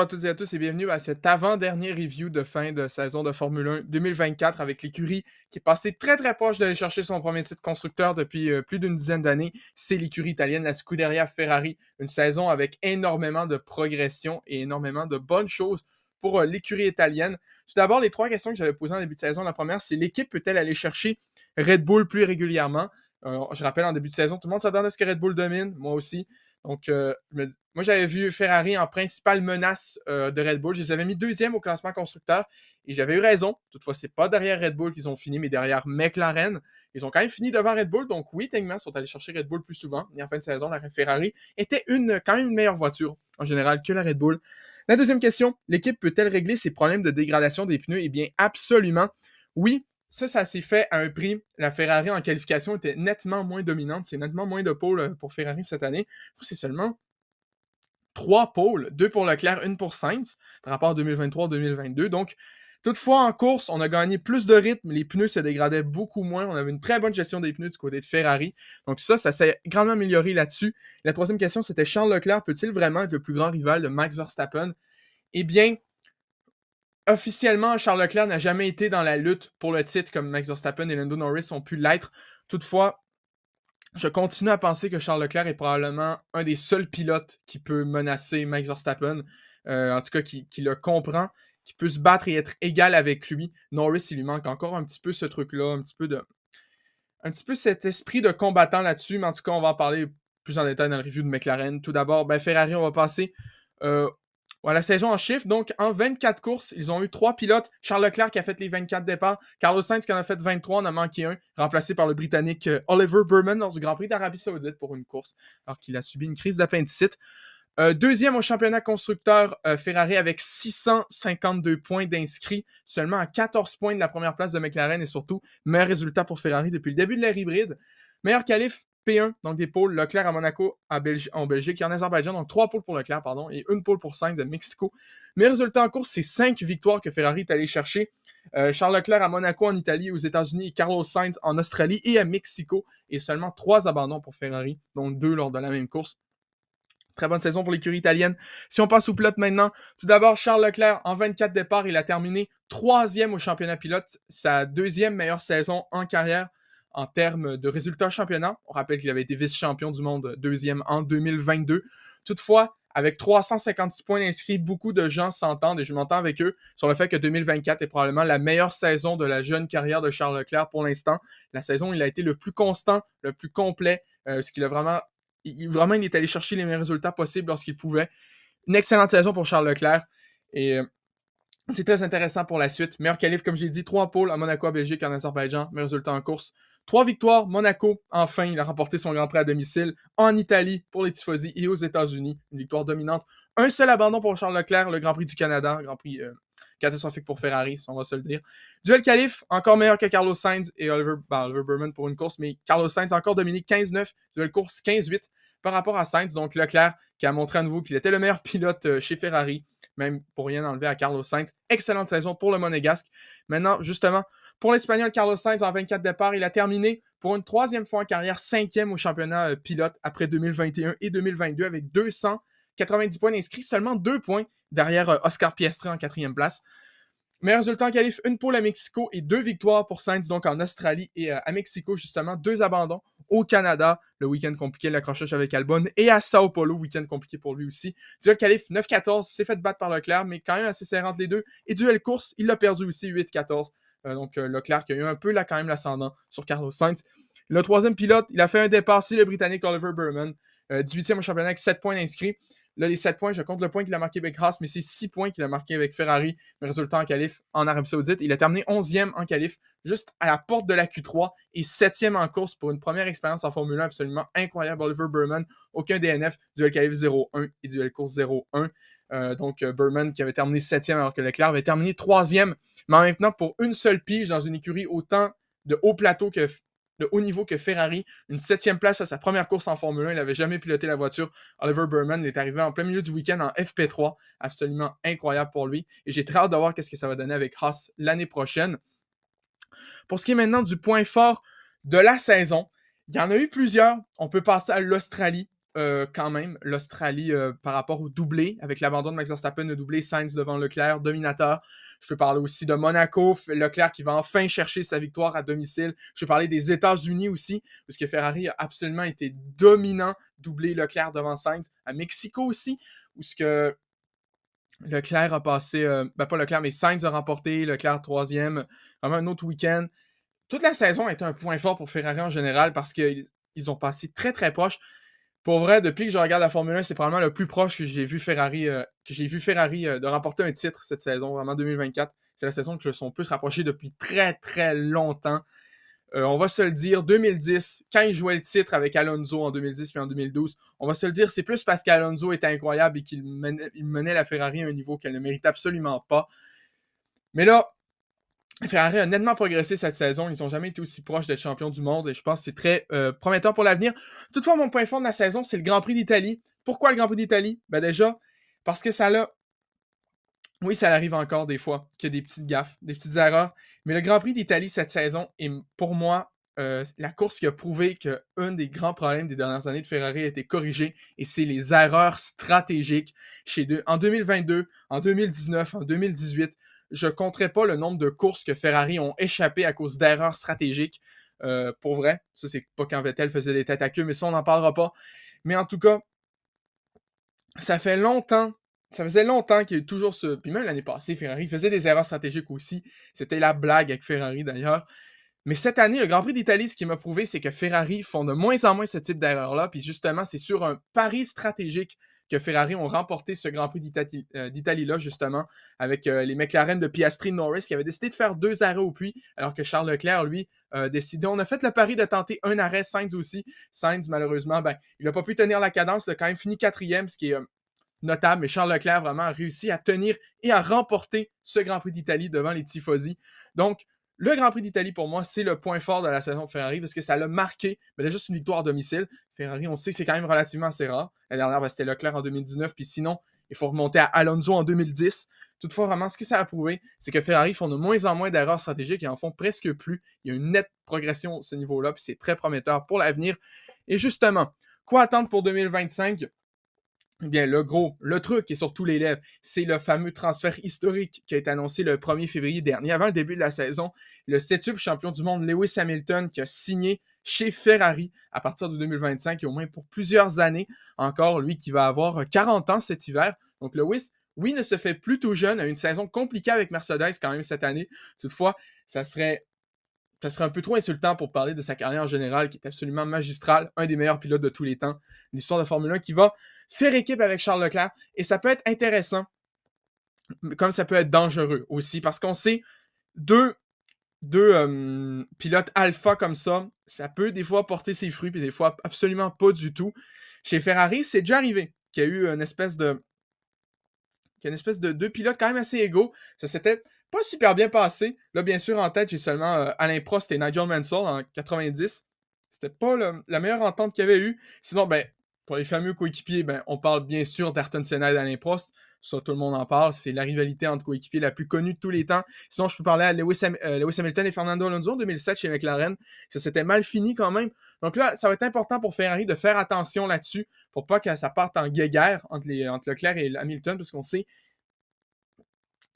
à toutes et à tous et bienvenue à cet avant-dernier review de fin de saison de Formule 1 2024 avec l'écurie qui est passée très très proche d'aller chercher son premier titre constructeur depuis plus d'une dizaine d'années. C'est l'écurie italienne, la Scuderia Ferrari. Une saison avec énormément de progression et énormément de bonnes choses pour l'écurie italienne. Tout d'abord, les trois questions que j'avais posées en début de saison. La première, c'est l'équipe peut-elle aller chercher Red Bull plus régulièrement? Je rappelle, en début de saison, tout le monde s'attendait à ce que Red Bull domine, moi aussi. Donc, moi, j'avais vu Ferrari en principale menace de Red Bull. Je les avais mis deuxième au classement constructeur et j'avais eu raison. Toutefois, c'est pas derrière Red Bull qu'ils ont fini, mais derrière McLaren. Ils ont quand même fini devant Red Bull. Donc, oui, techniquement, ils sont allés chercher Red Bull plus souvent. Et en fin de saison, la Ferrari était quand même une meilleure voiture en général que la Red Bull. La deuxième question, l'équipe peut-elle régler ses problèmes de dégradation des pneus? Eh bien, absolument. Oui, ça s'est fait à un prix. La Ferrari en qualification était nettement moins dominante. C'est nettement moins de pôles pour Ferrari cette année. C'est seulement 3 pôles, 2 pour Leclerc, 1 pour Sainz, par rapport à 2023-2022. Donc, toutefois, en course, on a gagné plus de rythme, les pneus se dégradaient beaucoup moins, on avait une très bonne gestion des pneus du côté de Ferrari. Donc ça s'est grandement amélioré là-dessus. La troisième question, c'était Charles Leclerc peut-il vraiment être le plus grand rival de Max Verstappen? Eh bien, officiellement, Charles Leclerc n'a jamais été dans la lutte pour le titre comme Max Verstappen et Lando Norris ont pu l'être. Toutefois, je continue à penser que Charles Leclerc est probablement un des seuls pilotes qui peut menacer Max Verstappen, en tout cas qui le comprend, qui peut se battre et être égal avec lui. Norris, il lui manque encore un petit peu ce truc-là, un petit peu cet esprit de combattant là-dessus, mais en tout cas, on va en parler plus en détail dans le review de McLaren. Tout d'abord, Ferrari, on va passer la saison en chiffres. Donc, en 24 courses, ils ont eu 3 pilotes. Charles Leclerc qui a fait les 24 départs. Carlos Sainz qui en a fait 23, on a manqué un, remplacé par le Britannique Oliver Burman lors du Grand Prix d'Arabie Saoudite pour une course, alors qu'il a subi une crise d'appendicite. Deuxième au championnat constructeur Ferrari avec 652 points d'inscrits, seulement à 14 points de la première place de McLaren et surtout, meilleur résultat pour Ferrari depuis le début de l'ère hybride. Meilleur qualif P1, donc des pôles, Leclerc à Monaco en Belgique et en Azerbaïdjan, donc 3 pôles pour Leclerc, et une pôle pour Sainz à Mexico. Meilleur résultat en course, c'est 5 victoires que Ferrari est allé chercher. Charles Leclerc à Monaco en Italie, aux États-Unis, et Carlos Sainz en Australie et à Mexico, et seulement 3 abandons pour Ferrari, dont 2 lors de la même course. Très bonne saison pour l'écurie italienne. Si on passe au pilote maintenant, tout d'abord, Charles Leclerc, en 24 départs, il a terminé 3e au championnat pilote, sa 2e meilleure saison en carrière en termes de résultats championnat. On rappelle qu'il avait été vice-champion du monde 2e en 2022. Toutefois, avec 356 points inscrits, beaucoup de gens s'entendent, et je m'entends avec eux, sur le fait que 2024 est probablement la meilleure saison de la jeune carrière de Charles Leclerc pour l'instant. La saison où il a été le plus constant, le plus complet, ce qu'il a vraiment il est allé chercher les meilleurs résultats possibles lorsqu'il pouvait. Une excellente saison pour Charles Leclerc. Et c'est très intéressant pour la suite. Meilleur qualif, comme j'ai dit, 3 pôles à Monaco, à Belgique, en Azerbaïdjan. Meilleur résultat en course. 3 victoires, Monaco, enfin, il a remporté son Grand Prix à domicile. En Italie, pour les Tifosi, et aux États-Unis, une victoire dominante. Un seul abandon pour Charles Leclerc, le Grand Prix du Canada, Grand Prix catastrophique pour Ferrari, on va se le dire. Duel qualif, encore meilleur que Carlos Sainz et Oliver Burman pour une course, mais Carlos Sainz encore dominé 15-9, duel course 15-8 par rapport à Sainz. Donc Leclerc qui a montré à nouveau qu'il était le meilleur pilote chez Ferrari, même pour rien enlever à Carlos Sainz. Excellente saison pour le Monégasque. Maintenant, justement, pour l'Espagnol Carlos Sainz en 24 départs, il a terminé pour une 3e fois en carrière 5e au championnat pilote après 2021 et 2022 avec 290 points inscrits, seulement 2 points derrière Oscar Piastri en 4e place. Meilleur résultat en qualif, une pole à Mexico et 2 victoires pour Sainz, donc en Australie et à Mexico, justement, 2 abandons au Canada, le week-end compliqué, l'accrochage avec Albon, et à Sao Paulo, week-end compliqué pour lui aussi. Duel qualif, 9-14, s'est fait battre par Leclerc, mais quand même assez serrant entre les deux. Et duel course, il l'a perdu aussi, 8-14. Donc Leclerc qui a eu un peu quand même l'ascendant sur Carlos Sainz. Le 3e pilote, il a fait un départ, c'est le Britannique Oliver Burman, 18e au championnat avec 7 points d'inscrits. Là, les 7 points, je compte le point qu'il a marqué avec Haas, mais c'est 6 points qu'il a marqué avec Ferrari. Le résultat en qualif en Arabie Saoudite. Il a terminé 11e en qualif, juste à la porte de la Q3 et 7e en course pour une première expérience en Formule 1 absolument incroyable. Oliver Burman, aucun DNF, duel qualif 0-1 et duel course 0-1. Donc Burman qui avait terminé 7e alors que Leclerc avait terminé 3e. Mais en même temps, pour une seule pige dans une écurie autant de haut plateau de haut niveau que Ferrari, une 7e place à sa première course en Formule 1, il n'avait jamais piloté la voiture. Oliver Burman, il est arrivé en plein milieu du week-end en FP3, absolument incroyable pour lui, et j'ai très hâte de voir ce que ça va donner avec Haas l'année prochaine. Pour ce qui est maintenant du point fort de la saison, il y en a eu plusieurs. On peut passer à l'Australie, quand même l'Australie par rapport au doublé, avec l'abandon de Max Verstappen, le doublé Sainz devant Leclerc, dominateur. Je peux parler aussi de Monaco, Leclerc qui va enfin chercher sa victoire à domicile. Je peux parler des États-Unis aussi, parce que Ferrari a absolument été dominant, doublé Leclerc devant Sainz. À Mexico aussi, où ce que Leclerc a passé, pas Leclerc, mais Sainz a remporté, Leclerc troisième, vraiment un autre week-end. Toute la saison a été un point fort pour Ferrari en général parce qu'ils ont passé très très proche. Pour vrai, depuis que je regarde la Formule 1, c'est probablement le plus proche que j'ai vu Ferrari, de remporter un titre cette saison, vraiment 2024. C'est la saison que je sont plus rapprochés depuis très très longtemps. On va se le dire, 2010, quand il jouait le titre avec Alonso en 2010 puis en 2012, on va se le dire, c'est plus parce qu'Alonso était incroyable et qu'il menait la Ferrari à un niveau qu'elle ne mérite absolument pas. Mais là, Ferrari a nettement progressé cette saison. Ils n'ont jamais été aussi proches d'être champions du monde et je pense que c'est très prometteur pour l'avenir. Toutefois, mon point fort de la saison, c'est le Grand Prix d'Italie. Pourquoi le Grand Prix d'Italie? Ben déjà, parce que ça l'a... Oui, ça arrive encore des fois qu'il y a des petites gaffes, des petites erreurs. Mais le Grand Prix d'Italie cette saison est pour moi la course qui a prouvé qu'un des grands problèmes des dernières années de Ferrari a été corrigé et c'est les erreurs stratégiques en 2022, en 2019, en 2018. Je ne compterai pas le nombre de courses que Ferrari ont échappé à cause d'erreurs stratégiques. Pour vrai, ça c'est pas quand Vettel faisait des têtes à queue, mais ça on n'en parlera pas. Mais en tout cas, ça faisait longtemps qu'il y a eu toujours ce... Puis même l'année passée, Ferrari faisait des erreurs stratégiques aussi. C'était la blague avec Ferrari d'ailleurs. Mais cette année, le Grand Prix d'Italie, ce qui m'a prouvé, c'est que Ferrari font de moins en moins ce type d'erreurs-là. Puis justement, c'est sur un pari stratégique que Ferrari ont remporté ce Grand Prix d'Italie-là, justement, avec les McLaren de Piastri et Norris qui avaient décidé de faire 2 arrêts au puits, alors que Charles Leclerc, lui, décidé. On a fait le pari de tenter un arrêt, Sainz aussi. Sainz, malheureusement, il n'a pas pu tenir la cadence. Il a quand même fini 4e, ce qui est notable. Mais Charles Leclerc, vraiment, a réussi à tenir et à remporter ce Grand Prix d'Italie devant les tifosi. Donc, le Grand Prix d'Italie, pour moi, c'est le point fort de la saison de Ferrari parce que ça l'a marqué. Mais déjà, c'est une victoire à domicile. Ferrari, on sait que c'est quand même relativement assez rare. La dernière, c'était Leclerc en 2019. Puis sinon, il faut remonter à Alonso en 2010. Toutefois, vraiment, ce que ça a prouvé, c'est que Ferrari font de moins en moins d'erreurs stratégiques et en font presque plus. Il y a une nette progression à ce niveau-là. Puis c'est très prometteur pour l'avenir. Et justement, quoi attendre pour 2025? Eh bien, le truc qui est sur tous les lèvres, c'est le fameux transfert historique qui a été annoncé le 1er février dernier, avant le début de la saison. Le 7e champion du monde, Lewis Hamilton, qui a signé chez Ferrari à partir de 2025 et au moins pour plusieurs années encore, lui qui va avoir 40 ans cet hiver. Donc Lewis, oui, ne se fait plus tout jeune, a une saison compliquée avec Mercedes quand même cette année. Toutefois, ça serait un peu trop insultant pour parler de sa carrière en général, qui est absolument magistrale, un des meilleurs pilotes de tous les temps, l'histoire de Formule 1, qui va faire équipe avec Charles Leclerc. Et ça peut être intéressant, comme ça peut être dangereux aussi, parce qu'on sait, deux pilotes alpha comme ça peut des fois porter ses fruits, puis des fois absolument pas du tout. Chez Ferrari, c'est déjà arrivé qu'il y a eu une espèce de deux pilotes quand même assez égaux. Ça s'était pas super bien passé. Là, bien sûr, en tête, j'ai seulement Alain Prost et Nigel Mansell en 90. C'était pas la meilleure entente qu'il y avait eu. Sinon, pour les fameux coéquipiers, on parle bien sûr d'Ayrton Senna et d'Alain Prost. Ça, tout le monde en parle. C'est la rivalité entre coéquipiers la plus connue de tous les temps. Sinon, je peux parler à Lewis Hamilton et Fernando Alonso en 2007 chez McLaren. Ça s'était mal fini quand même. Donc là, ça va être important pour Ferrari de faire attention là-dessus pour pas que ça parte en guéguerre entre Leclerc et Hamilton, parce qu'on sait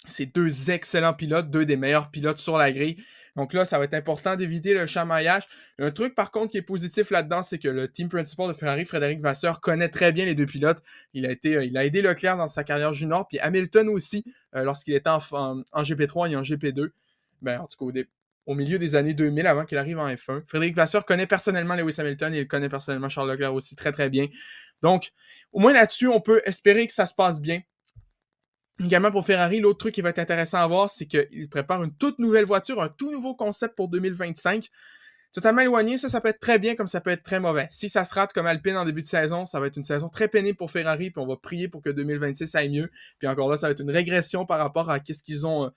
c'est 2 excellents pilotes, 2 des meilleurs pilotes sur la grille. Donc là, ça va être important d'éviter le chamaillage. Un truc, par contre, qui est positif là-dedans, c'est que le team principal de Ferrari, Frédéric Vasseur, connaît très bien les 2 pilotes. Il a aidé Leclerc dans sa carrière junior, puis Hamilton aussi, lorsqu'il était en GP3 et en GP2. En tout cas, au milieu des années 2000, avant qu'il arrive en F1. Frédéric Vasseur connaît personnellement Lewis Hamilton et il connaît personnellement Charles Leclerc aussi très, très bien. Donc, au moins là-dessus, on peut espérer que ça se passe bien. Également pour Ferrari, l'autre truc qui va être intéressant à voir, c'est qu'ils préparent une toute nouvelle voiture, un tout nouveau concept pour 2025. Totalement éloigné, ça peut être très bien comme ça peut être très mauvais. Si ça se rate comme Alpine en début de saison, ça va être une saison très pénible pour Ferrari, puis on va prier pour que 2026 aille mieux. Puis encore là, ça va être une régression par rapport à ce qu'ils ont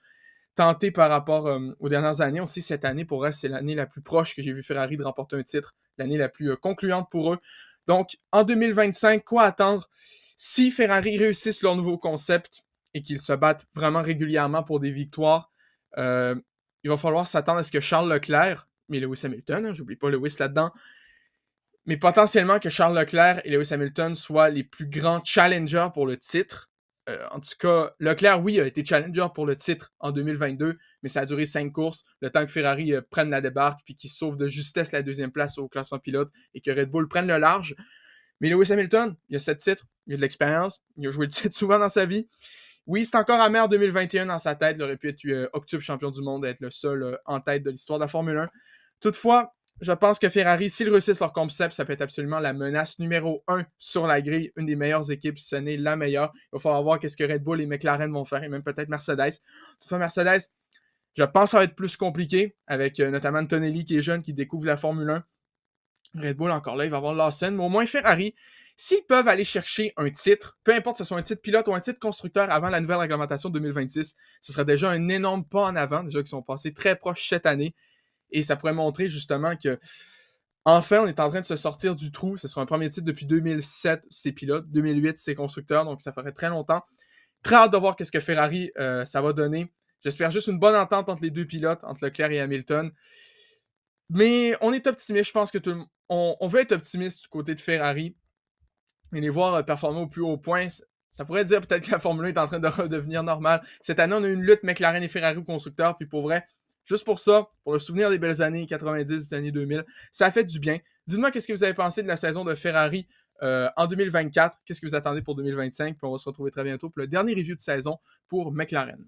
tenté par rapport aux dernières années. On sait cette année, pour eux, c'est l'année la plus proche que j'ai vu Ferrari de remporter un titre, l'année la plus concluante pour eux. Donc, en 2025, quoi attendre? Si Ferrari réussissent leur nouveau concept et qu'ils se battent vraiment régulièrement pour des victoires, il va falloir s'attendre à ce que Charles Leclerc, mais Lewis Hamilton, j'oublie pas Lewis là-dedans, mais potentiellement que Charles Leclerc et Lewis Hamilton soient les plus grands challengers pour le titre. En tout cas, Leclerc, oui, a été challenger pour le titre en 2022, mais ça a duré 5 courses, le temps que Ferrari prenne la débarque, puis qu'il sauve de justesse la deuxième place au classement pilote et que Red Bull prenne le large. Mais Lewis Hamilton, il a 7 titres, il a de l'expérience, il a joué le titre souvent dans sa vie. Oui, c'est encore amer 2021 dans sa tête, il aurait pu être octuple champion du monde, être le seul en tête de l'histoire de la Formule 1. Toutefois, je pense que Ferrari, s'ils réussissent leur concept, ça peut être absolument la menace numéro 1 sur la grille, une des meilleures équipes, si ce n'est la meilleure. Il va falloir voir qu'est-ce que Red Bull et McLaren vont faire, et même peut-être Mercedes. Toutefois, Mercedes, je pense que ça va être plus compliqué, avec notamment Antonelli qui est jeune, qui découvre la Formule 1. Red Bull, encore là, il va avoir Lawson, mais au moins Ferrari, s'ils peuvent aller chercher un titre, peu importe si ce soit un titre pilote ou un titre constructeur avant la nouvelle réglementation de 2026, ce serait déjà un énorme pas en avant, déjà qu'ils sont passés très proches cette année, et ça pourrait montrer justement que enfin, on est en train de se sortir du trou. Ce sera un premier titre depuis 2007, c'est pilote, 2008, c'est constructeur, donc ça ferait très longtemps. Très hâte de voir qu'est-ce que Ferrari, ça va donner. J'espère juste une bonne entente entre les deux pilotes, entre Leclerc et Hamilton. Mais on est optimiste, je pense que on veut être optimiste du côté de Ferrari et les voir performer au plus haut point. Ça pourrait dire peut-être que la Formule 1 est en train de redevenir normale. Cette année, on a eu une lutte McLaren et Ferrari au constructeur, puis pour vrai, juste pour ça, pour le souvenir des belles années 90, des années 2000, ça a fait du bien. Dites-moi qu'est-ce que vous avez pensé de la saison de Ferrari en 2024, qu'est-ce que vous attendez pour 2025, puis on va se retrouver très bientôt pour le dernier review de saison pour McLaren.